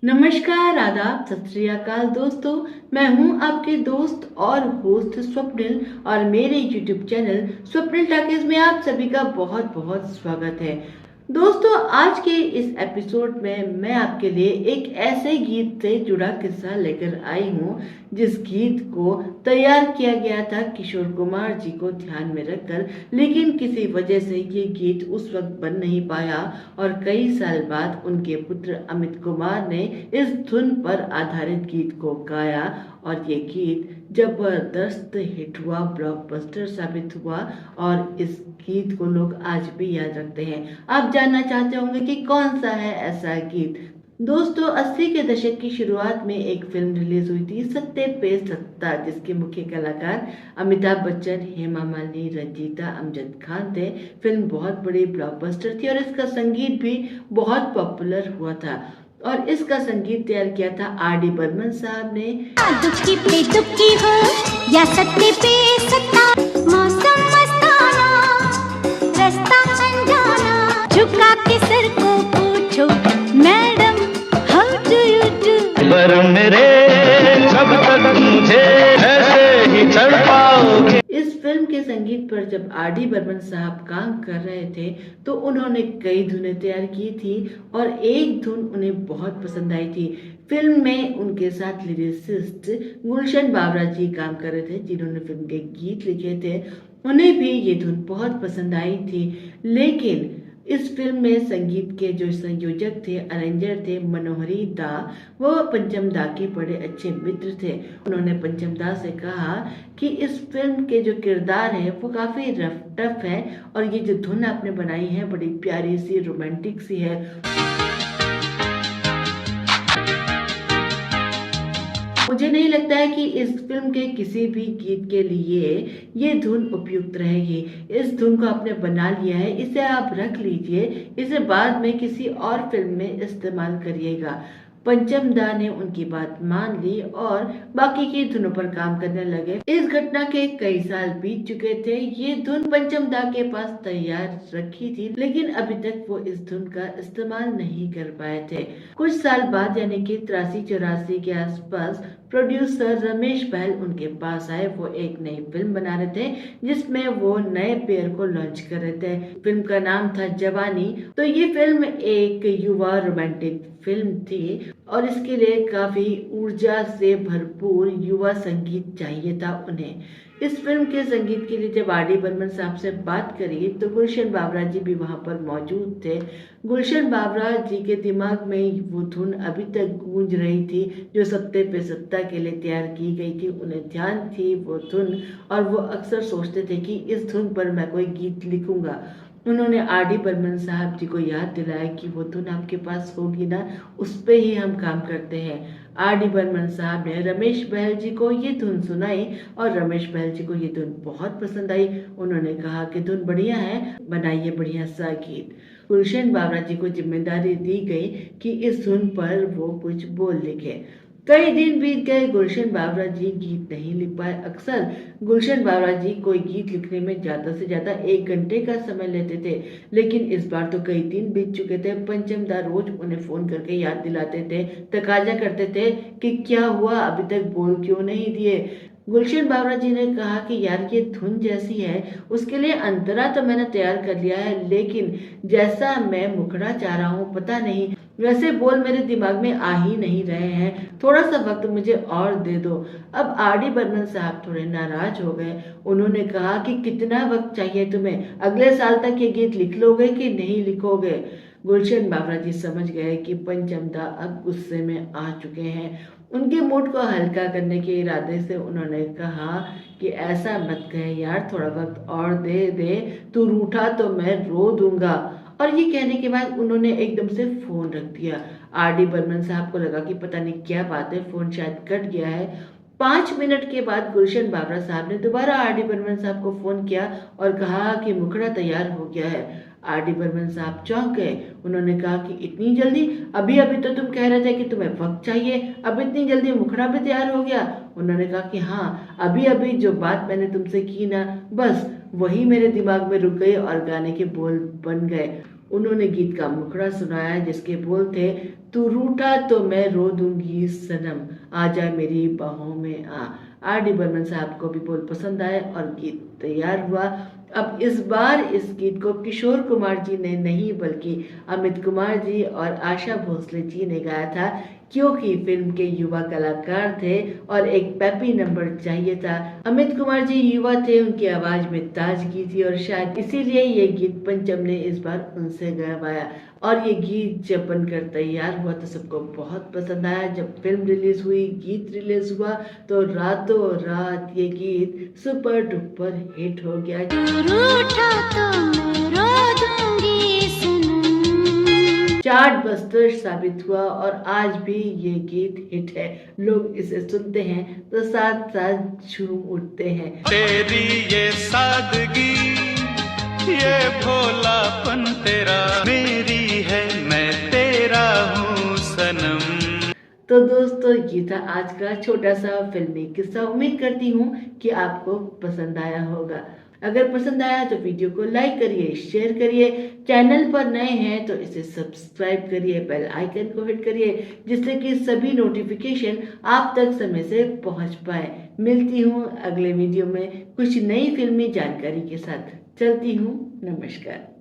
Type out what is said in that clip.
नमस्कार, आदाब, सत श्री अकाल दोस्तों। मैं हूं आपके दोस्त और होस्ट स्वप्निल और मेरे YouTube चैनल स्वप्निल टॉकीज में आप सभी का बहुत बहुत स्वागत है। दोस्तों, आज के इस एपिसोड में मैं आपके लिए एक ऐसे गीत से जुड़ा किस्सा लेकर आई हूं जिस गीत को तैयार किया गया था किशोर कुमार जी को ध्यान में रखकर, लेकिन किसी वजह से ये गीत उस वक्त बन नहीं पाया और कई साल बाद उनके पुत्र अमित कुमार ने इस धुन पर आधारित गीत को गाया और ये गीत जबरदस्त हिट हुआ, ब्लॉकबस्टर साबित हुआ और इस गीत को लोग आज भी याद रखते हैं। आप जानना चाहते होंगे कि कौन सा है ऐसा गीत। दोस्तों, 80 के दशक की शुरुआत में एक फिल्म रिलीज हुई थी सत्ते पे सत्ता, जिसके मुख्य कलाकार अमिताभ बच्चन, हेमा मालिनी, रंजीता, अमजद खान थे। फिल्म बहुत बड़ी ब्लॉकबस्टर थी और इसका संगीत भी बहुत पॉपुलर हुआ था और इसका संगीत तैयार किया था R.D. बर्मन साहब ने। दुखी पे दुखी हो या सत्ते पे सत्ता, मौसम मस्ताना, रास्ता अनजाना, झुका के सर को पूछो madam how do you do. पर मेरे कब तक मुझे ऐसे ही चढ़ पाओगे। इस फिल्म के संगीत पर जब R.D. बर्मन साहब काम कर रहे थे तो उन्होंने कई धुनें तैयार की थी और एक धुन उन्हें बहुत पसंद आई थी। फिल्म में उनके साथ लिरिसिस्ट गुलशन बावरा जी काम कर रहे थे, जिन्होंने फिल्म के गीत लिखे थे। उन्हें भी ये धुन बहुत पसंद आई थी, लेकिन इस फिल्म में संगीत के जो संयोजक थे, अरेंजर थे, मनोहरी दा, वो पंचम दा के बड़े अच्छे मित्र थे। उन्होंने पंचम दा से कहा कि इस फिल्म के जो किरदार है वो काफी रफ टफ है और ये जो धुन आपने बनाई है बड़ी प्यारी सी रोमांटिक सी है। मुझे नहीं लगता है कि इस फिल्म के किसी भी गीत के लिए ये धुन उपयुक्त रहेगी। इस धुन को आपने बना लिया है, इसे आप रख लीजिए, इसे बाद में किसी और फिल्म में इस्तेमाल करिएगा। पंचम दा ने उनकी बात मान ली और बाकी की धुनों पर काम करने लगे। इस घटना के कई साल बीत चुके थे। ये धुन पंचम दा के पास तैयार रखी थी, लेकिन अभी तक वो इस धुन का इस्तेमाल नहीं कर पाए थे। कुछ साल बाद यानी कि 83-84 के आसपास प्रोड्यूसर रमेश बहल उनके पास आए। वो एक नई फिल्म बना रहे थे जिसमें वो नए पेयर को लॉन्च कर रहे थे। फिल्म का नाम था जवानी। तो ये फिल्म एक युवा रोमांटिक फिल्म थी और इसके लिए काफी ऊर्जा से भरपूर युवा संगीत चाहिए था उन्हें। इस फिल्म के संगीत के लिए जब R.D. बर्मन साहब से बात करी तो गुलशन बावरा जी भी वहां पर मौजूद थे। गुलशन बावरा जी के दिमाग में वो धुन अभी तक गूंज रही थी जो सत्ते पे सत्ता के लिए तैयार की गई थी। उन्हें ध्यान थी वो धुन और वो अक्सर सोचते थे कि इस धुन पर मैं कोई गीत लिखूंगा। उन्होंने R.D. बर्मन साहब जी को याद दिलाया कि वो धुन आपके पास होगी ना, उस पे ही हम काम करते हैं। R.D. बर्मन साहब ने रमेश बहल जी को ये धुन सुनाई और रमेश बहल जी को ये धुन बहुत पसंद आई। उन्होंने कहा कि धुन बढ़िया है, बनाइए बढ़िया सा गीत। गुलशन बावरा जी को जिम्मेदारी दी गई कि इस धुन पर वो कुछ बोल लिखे। कई दिन बीत गए, गुलशन बावरा जी गीत नहीं लिख पाए। अक्सर गुलशन बावरा जी कोई गीत लिखने में ज्यादा से ज्यादा 1 घंटे का समय लेते थे, लेकिन इस बार तो कई दिन बीत चुके थे। पंचम दा रोज उन्हें फोन करके याद दिलाते थे, तकाजा करते थे कि क्या हुआ, अभी तक बोल क्यों नहीं दिए। गुलशन बावरा जी ने कहा कि यार ये धुन जैसी है उसके लिए अंतरा तो मैंने तैयार कर लिया है, लेकिन जैसा मैं मुखड़ा चाह रहा हूँ पता नहीं वैसे बोल मेरे दिमाग में आ ही नहीं रहे हैं, थोड़ा सा वक्त मुझे और दे दो। अब R.D. बर्मन साहब थोड़े नाराज हो गए। उन्होंने कहा कि कितना वक्त चाहिए तुम्हें, अगले साल तक ये गीत लिख लोगे कि नहीं लिखोगे। गुलशन बावरा जी समझ गए कि पंचम दा अब गुस्से में आ चुके हैं। उनके मूड को हल्का करने के इरादे से उन्होंने कहा कि ऐसा मत कहे यार, थोड़ा वक्त और दे दे, तू रूठा तो मैं रो दूंगा। और ये कहने के बाद उन्होंने एकदम से फोन रख दिया। R.D. बर्मन साहब को लगा कि पता नहीं क्या बात है, फोन शायद कट गया है। 5 मिनट के बाद गुलशन बावरा साहब ने दोबारा R.D. बर्मन साहब को फोन किया और कहा कि मुखड़ा तैयार हो गया है। R.D. बर्मन साहब चौंक गए। उन्होंने कहा कि इतनी जल्दी, अभी अभी तो तुम कह रहे थे कि तुम्हें वक्त चाहिए, अब इतनी जल्दी मुखड़ा भी तैयार हो गया। उन्होंने कहा कि हाँ, अभी अभी जो बात मैंने तुमसे की ना, बस वही मेरे दिमाग में रुक गई और गाने के बोल बन गए। उन्होंने गीत का मुखड़ा सुनाया जिसके बोल थे, तू रूठा तो मैं रो दूंगी सनम, आजा मेरी बाहों में आ। R.D. बर्मन साहब को भी बोल पसंद आए और गीत तैयार हुआ। अब इस बार इस गीत को किशोर कुमार जी ने नहीं बल्कि अमित कुमार जी और आशा भोसले जी ने गाया था, क्योंकि फिल्म के युवा कलाकार थे और एक पेपी नंबर चाहिए था। अमित कुमार जी युवा थे, उनकी आवाज में ताजगी थी और शायद इसीलिए ये गीत पंचम ने इस बार उनसे गवाया। और ये गीत जब बनकर तैयार हुआ तो सबको बहुत पसंद आया। जब फिल्म रिलीज हुई, गीत रिलीज हुआ तो रातों रात ये गीत सुपर डुपर हिट हो गया। रूठा तो मैं रो दूंगी सनम। चार्ट बस्टर साबित हुआ और आज भी ये गीत हिट है। लोग इसे सुनते हैं तो साथ साथ झूम उठते हैं। तेरी ये सादगी, ये भोलापन तेरा, मेरी है मैं तेरा हूँ सनम। तो दोस्तों ये था आज का छोटा सा फिल्मी किस्सा। उम्मीद करती हूँ कि आपको पसंद आया होगा। अगर पसंद आया तो वीडियो को लाइक करिए, शेयर करिए। चैनल पर नए हैं तो इसे सब्सक्राइब करिए, बेल आइकन को हिट करिए जिससे कि सभी नोटिफिकेशन आप तक समय से पहुंच पाए। मिलती हूँ अगले वीडियो में कुछ नई फिल्मी जानकारी के साथ। चलती हूँ, नमस्कार।